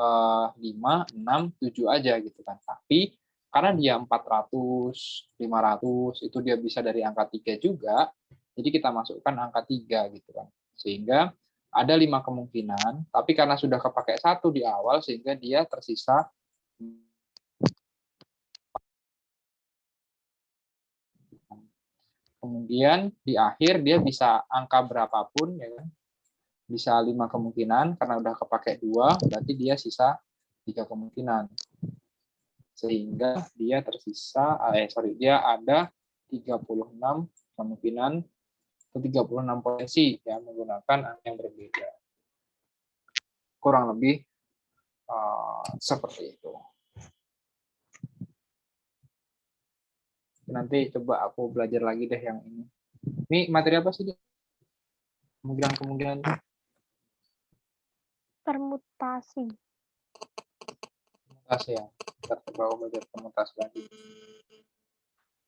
5, 6, 7 aja gitu kan. Tapi karena dia 400, 500 itu dia bisa dari angka 3 juga, jadi kita masukkan angka 3 gitu kan. Sehingga ada 5 kemungkinan, tapi karena sudah kepakai 1 di awal sehingga dia tersisa. Kemudian di akhir dia bisa angka berapapun ya kan. Bisa 5 kemungkinan karena udah kepakai 2, berarti dia sisa 3 kemungkinan. Sehingga dia tersisa dia ada 36 kemungkinan atau 36 potensi yang menggunakan angka yang berbeda. Kurang lebih seperti itu. Nanti coba aku belajar lagi deh yang ini. Ini materi apa sih? Kemungkinan-kemungkinan itu? Permutasi. Permutasi ya. Kita coba aku belajar permutasi lagi.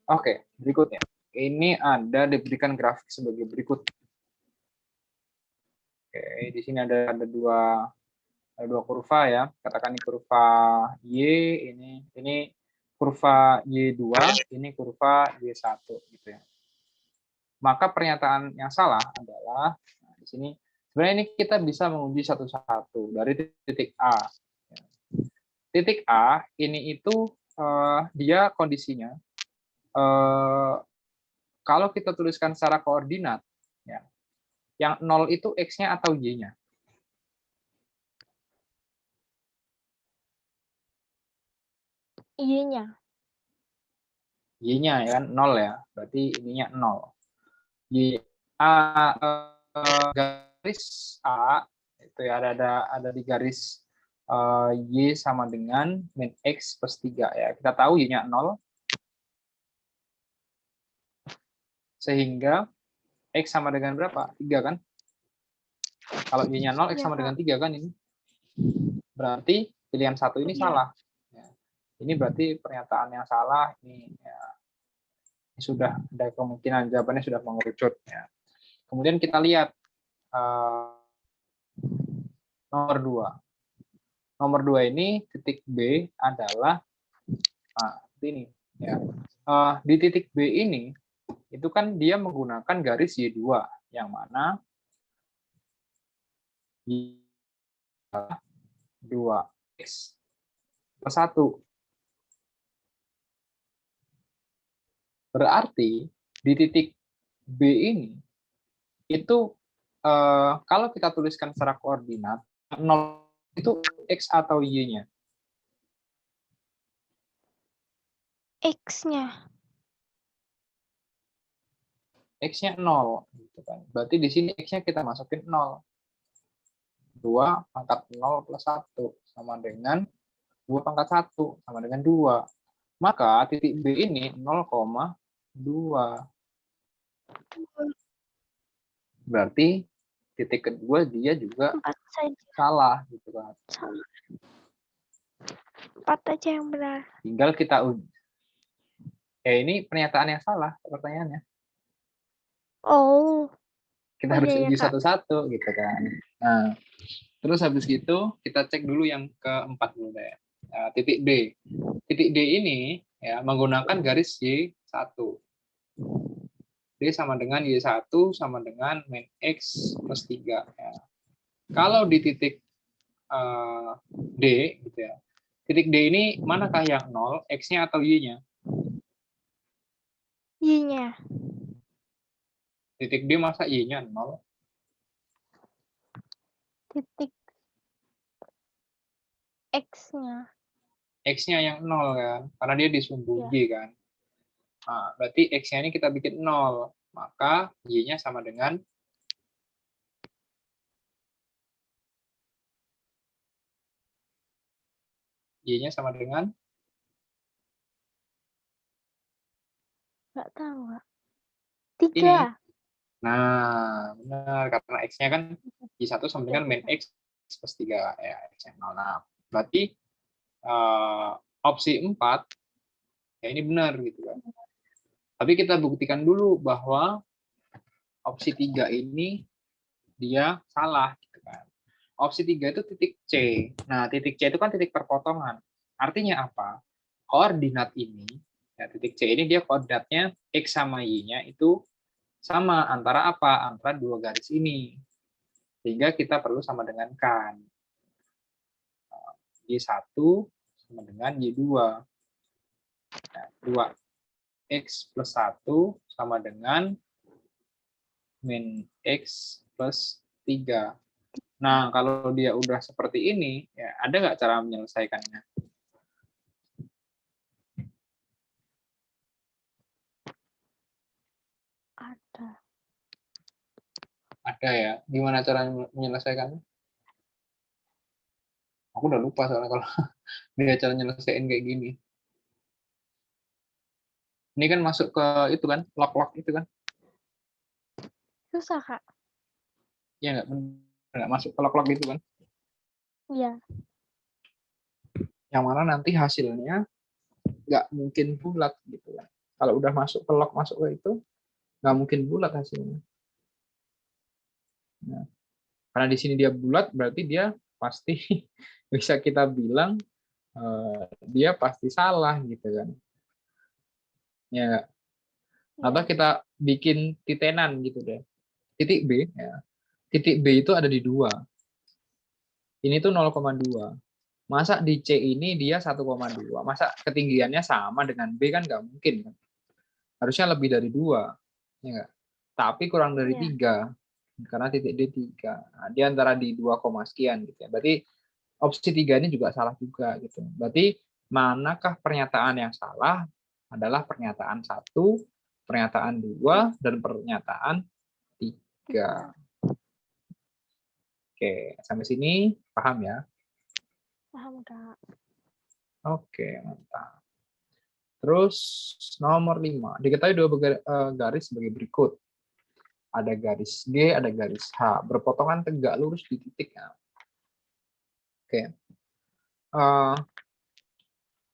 Oke, berikutnya. Ini ada diberikan grafik sebagai berikut. Oke, di sini ada dua kurva ya. Katakan ini kurva Y, ini kurva Y2, ini kurva Y1 gitu ya. Maka pernyataan yang salah adalah di sini sebenarnya ini kita bisa menguji satu-satu dari titik A. Titik A ini itu dia kondisinya kalau kita tuliskan secara koordinat ya. Yang 0 itu X-nya atau Y-nya? Y-nya. Y-nya ya kan 0 ya. Berarti ininya 0. Y A garis A itu ya ada di garis Y sama dengan min X plus 3 ya. Kita tahu Y-nya 0 sehingga X sama dengan berapa? 3 kan? Kalau Y-nya 0, X Ya, sama dengan Kak. 3 kan ini. Berarti pilihan satu ini Ya. salah. Ya. Ini berarti pernyataan yang salah. Ini sudah ada kemungkinan jawabannya sudah mengerucut. Ya. Kemudian kita lihat nomor 2. Nomor 2 ini titik B adalah ini ya. Di titik B ini itu kan dia menggunakan garis Y2 yang mana Y 2X plus 1. Berarti di titik B ini itu kalau kita tuliskan secara koordinat 0 itu X atau Y-nya? X-nya. X-nya 0 gitu kan. Berarti di sini X-nya kita masukin 0. 2 pangkat 0 plus 1 sama dengan 2 pangkat 1 sama dengan 2. Maka titik B ini 0,2. Berarti titik kedua dia juga 4 saja. salah gitu kan. Salah. 4 aja yang benar. Tinggal kita uji. Ini pernyataan yang salah pertanyaannya. Oh. Kita harus iya, uji Kak. satu-satu gitu kan. Nah, terus habis gitu kita cek dulu yang keempat dulu deh. Titik D. Titik D ini ya menggunakan garis Y1. D sama dengan Y1 sama dengan min X plus 3. Ya. Kalau di titik D gitu ya. Titik D ini manakah yang 0, X-nya atau Y-nya? Y-nya. Titik D masa Y-nya 0? Titik X-nya. X-nya yang 0 kan, karena dia di sumbu Ya. Y kan. Nah, berarti X-nya ini kita bikin 0, maka Y-nya sama dengan Y-nya sama dengan Nggak tahu, Kak. ini. 3. Nah, benar, karena X-nya kan Y1 sama dengan min 3. X plus 3, ya, X-nya 0. Nah, berarti opsi 4, ya ini benar gitu kan. Tapi kita buktikan dulu bahwa opsi 3 ini dia salah gitu kan. Opsi 3 itu titik C. Nah, titik C itu kan titik perpotongan. Artinya apa? Koordinat ini, ya, titik C ini dia koordinatnya X sama Y-nya itu sama antara apa? Antara dua garis ini. Sehingga kita perlu sama dengan kan. Y1 sama dengan Y2. Nah, 2X plus 1 sama dengan min X plus 3. Nah, kalau dia udah seperti ini, ya ada nggak cara menyelesaikannya? Ada. Ada ya. Gimana cara menyelesaikannya? Aku udah lupa soalnya kalau dia cara nyelesain kayak gini. Ini kan masuk ke itu kan, log-log itu kan. Susah, Kak. Ya nggak masuk ke log-log itu kan. Iya. Yang mana nanti hasilnya nggak mungkin bulat gitu kan. Kalau udah masuk ke log, masuk ke itu, nggak mungkin bulat hasilnya. Nah, karena di sini dia bulat, berarti dia pasti bisa kita bilang dia pasti salah gitu kan. Ya, atau Iya. kita bikin titenan gitu deh. Titik B, ya. Titik B itu ada di 2. Ini tuh 0,2. Masa di C ini dia 1,2. Masa ketinggiannya sama dengan B kan nggak mungkin kan. Harusnya lebih dari 2. Ya nggak? Tapi kurang dari Iya. 3. Karena titik D 3. Nah, dia antara di 2, sekian gitu ya. Berarti opsi 3 ini juga salah juga gitu. Berarti manakah pernyataan yang salah adalah pernyataan 1, pernyataan 2, dan pernyataan 3. Oke, sampai sini paham ya? Paham, Kak. Oke, mantap. Terus nomor 5, diketahui dua garis sebagai berikut. Ada garis G, ada garis H, berpotongan tegak lurus di titik. Oke.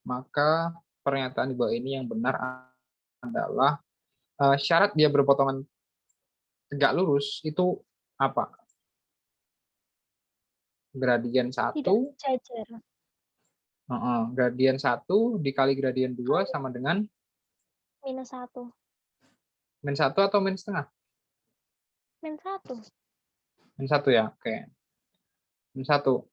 Maka pernyataan di bawah ini yang benar adalah syarat dia berpotongan tegak lurus itu apa? Gradien 1, Tidak sejajar. gradien 1 dikali gradien 2 sama dengan -1. min 1 atau min setengah? -1. Min 1 ya, oke. Min 1.